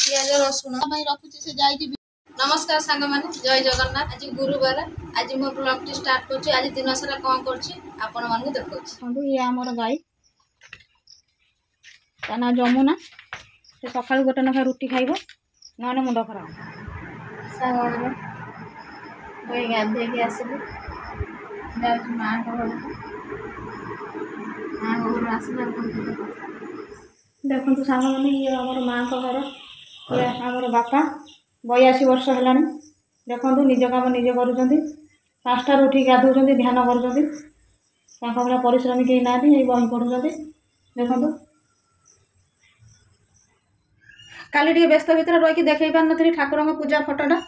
पियाज रसुण रखुची से जाई। नमस्कार सांग माने जय जगन्नाथ। आज गुरुवार आज मो ब्लॉग टी स्टार्ट करछि। आज दिन सारा कोन करछि आपण मानू देखौछि। बंधु ये हमर गाई तना जमुना से सकाळ गोटे नखा रुटी खाइबो नने मुंड खराब सांग माने ओइ गाधे के आसीबो जाउछि मां को घर आसला देखो सांग माने ये हमर मां को घर ये हमर बापा 82 वर्ष है। देखो निज काम निजे कर 5टार उठी गाधौं ध्यान कर परिश्रमी कहीं ना बही पढ़ुं। देखो काली टे व्यस्त भितर रही देखई पार नी ठाकुर पूजा फोटोटा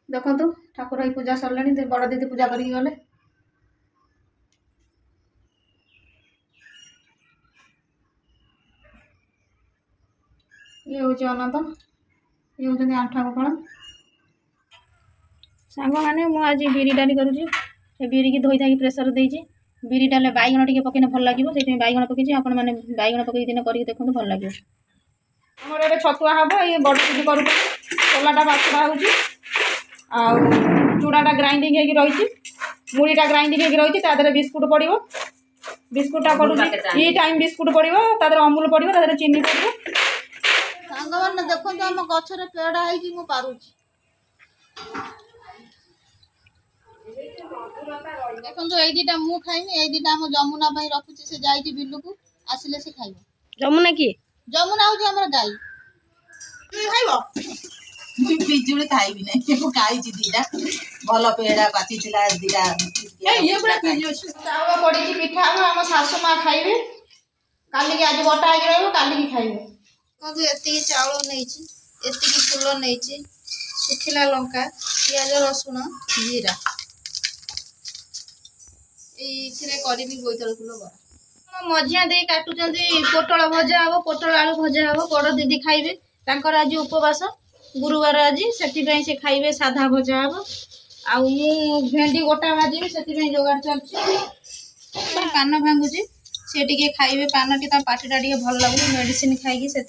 देखो ठाकुर पूजा सरले बड़ दीदी पूजा करके गले। ये हूँ अनंत ये हूँ आंठा गोपाल सांग मैंने मुझे बिरी डाली करुँची बिरी की धोई था प्रेसर देती बिरी डाले बैगण टे पकने भल लगे से बैगण पकई आपण मैंने बैगण पकई दिन करके देखो भल लगे। आमर ए छतुआ हम ये बड़ दीदी कर छोलाटा बाछड़ा हो चूड़ाटा ग्राइंडिंग रही मुड़ीटा ग्राइंडिंग रही बिस्कुट पड़ो बिस्कुटा पड़ू ये टाइम बिस्कुट पड़ो अमूल पड़ो चीनी पड़ो सांग मैंने देखो आम गचर पेड़ा है पारुची देखो ये दीटा मु खाइनी ये दीटा आम जमुना रखुची से जाई बिलू को आसिले से खाइब। जमुना किए जमुना हूँ आम गाई पिजुड़ी खाइबी नहीं खाई दीटा भल पेड़ा पाची दीटा चाउल पड़ी पिठा आम शाशु माँ खाइबे काली की आज बटा हो काली की खाइबे। एति चाउल नहीं एति फूल नहीं सुखिला लंका पियाज रसुण जीरा करी बोईतालु फूल बरा मझिया दे काटुचंदी पोटल भजा हम पोटल आलू भजा हम बड़ दीदी खाइबे तांकर आज उपवास गुरुवार आज से खाइबे साधा भजा हम आउ भेंडी गोटा भाजी से जोगाड़ चलछि पान भांगुची से टिके खाइबे पान टी पाटीटा टिके भल लगुनी मेडिसिन खाइकी से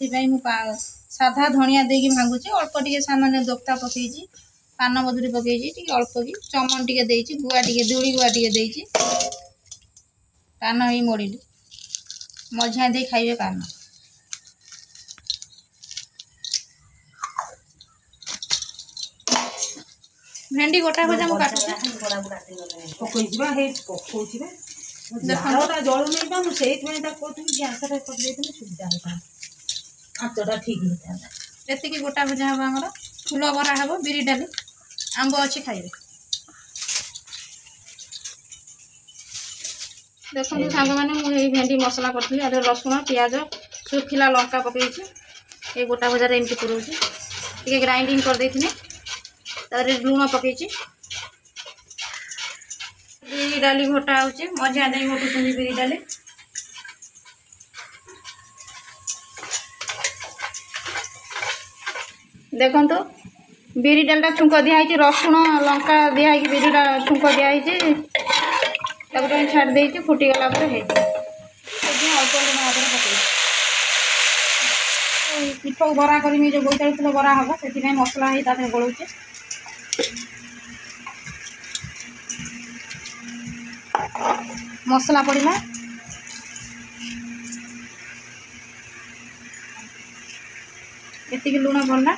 साधा धनिया देकी भांगुची अल्प टिके सामान्य दोक्ता पकईची पान मधुरी पकईची टिके अल्प की चमन टिके देइची गुआ टिके दूली गुआ टिके देइची पान ही मोड़िली मझिया दे खाइबे पान भेंडी गोटा भजा मु काटुची पकईबा हे पकौछिबा देखा जल नहीं पा मुझे गैसटा कर सुविधा होता आँचटा ठीक होता एतिकी गोटा भजा हम आमर फूल बरा हम बिरी डाली आंब अच्छी खाइबे। देखो सांग मैंने मुझे भेंडी मसला करी अरे रसुण पियाज सुखिला लंका पकई ये गोटा भजार एमती पुरोची ग्राइंडिंग कर देती लुण पकई बिरी डाली घोटा होची मझिया दे घोटुचंदी बिरी डाली देखो बिरी डालटा छुंक दिखाई रसुण लंका दिखाई बिरी छुंक दिखाई छाड़ दे फुटीगला अल्प पिठ बरा करी जो बोईतालु फूल बरा हम से मसला ही गोलुचे मसला पड़ा एतिक लुण पड़ा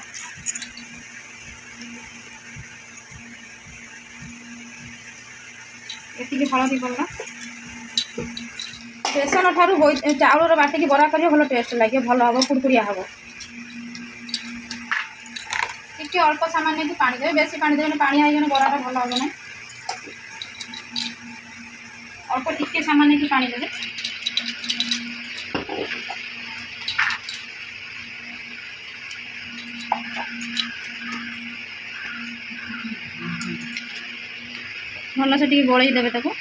एतिक हलदी पड़ा बेसन ठारू चाउल बाटिकी बरा कर भल टेस्ट लगे भल हम कुड़कुड़िया हम टे अल्प सामान्य पानी देवे बेसी पानी देवे पानी आईगने बराटा भल हम ना अल्प टिके सामान्य पानी देवे भल से बड़े देवे ताको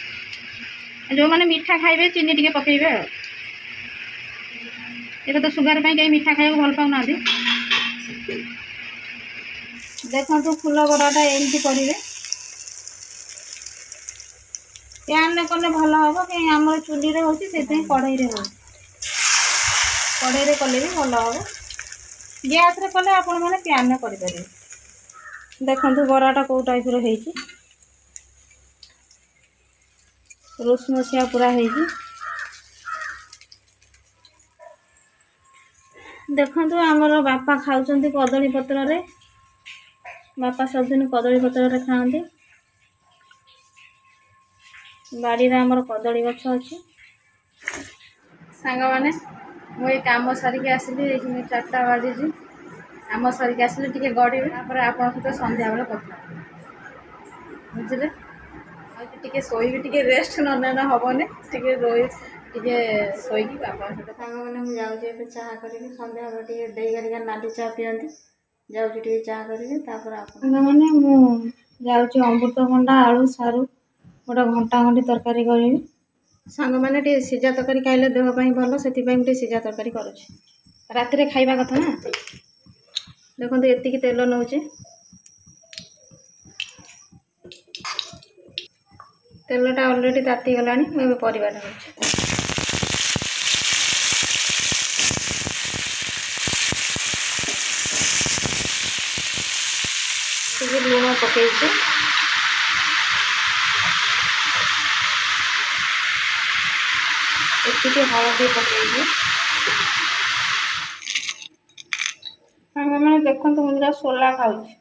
जो मैंने मीठा खाइबे चीनी टिके पकेबे ये तो सुगर पे कहीं मीठा खाइबे भल पाऊना देखो फूल बराटा एमती करेंगे प्यान में कले भल हम कहीं आम चुली हो कड़े हो कड़े कले भी भल हम गैस रे कले आपण माने प्यान में करि परिबे। देखंतु बराटा को टाइप रो हेची रोसमसिया पूरा हेची। देखंतु हमर बापा खाउचंती कदली पत्र रे। बापा सब दिन कदली पत्र रे खाआंती। बाड़ी रे हमर कदली गछ अछि। सांग माने मु ए काम सारी के आसिली 4टा बाजी जी काम सारी के आसिली टिके गडी तापर आपन सहित संध्या बेला कथा बुझले आ टिके सोई टिके रेस्ट न नेना हबने टिके रोई टिके सोई की आपन सहित सांग माने मु जाउ जे पे चाह करी संध्या बेला टिके देई गरिका नाडी चाह पियंती जाउ टिके चाह करी तापर आपन माने मु जाउ छी अमृतभंडा आलू सारू गोटा घंटा घंटी तरकारी करी सांग माने टे सिजा तरकारी खाइले देह पई भलो सेति पई टे सिजा तरकारी करूची राति रे खाइबा कथा ना। देखो तो एति की तेल नउचे तेलटा ऑलरेडी ताती गलानी मैं परिबा ढालुची टिके लूण पकेइछे एति हलदी पकेइछे सांग माने देखंतु मुंडा सोला खाउची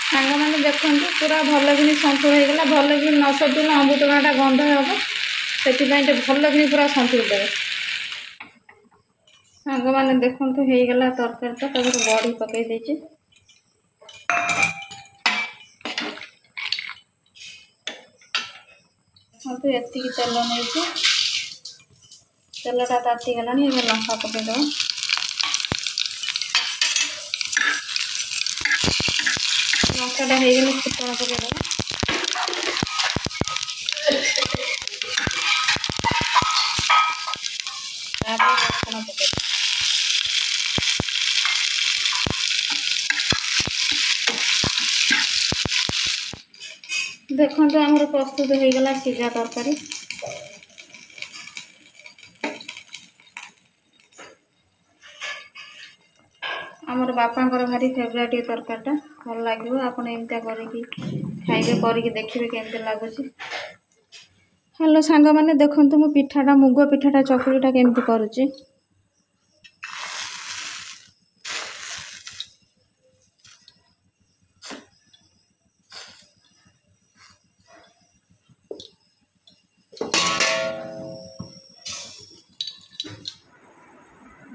सांग माने देखंतु पूरा भल कि संतुल हो गला भल कि न सतुल अमृतभंडा गंध हम सेति पई भल कि पूरा संतुल देबे सांग माने देखंतु हो गला तरकारी तो तकर बड़ी पकई देछि हम तो एति की तेल नै छै तेलटा ताती गलानी ए लंका पकई दो लंकाटा हो गले फुटण पकई दो देखो आमर प्रस्तुत हो गला सिजा तरकारी आमर बापांकर भारी फेवरेट ये तरकारीटा भल लगे आपन एमता करके खाइबे करके देखिए केमते लगुच। हेलो सांग माने देखंतु मु पिठाटा मुग पिठाटा चकुलीटा केमती करूची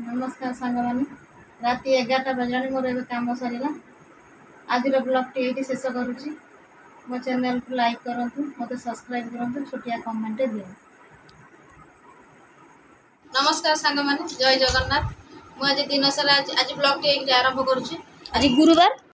नमस्कार सांग माने राति 11टा बजाणी मोर एबे काम सरीला आज ब्लॉग टी एठी शेष करूची मो चैनल को लाइक करंतु मते सब्सक्राइब करंतु छोटिया कमेंट दियो। नमस्कार सांग माने जय जगन्नाथ मु आज दिन सारा आज ब्लॉग टी एठी आरंभ करूची आज गुरुवार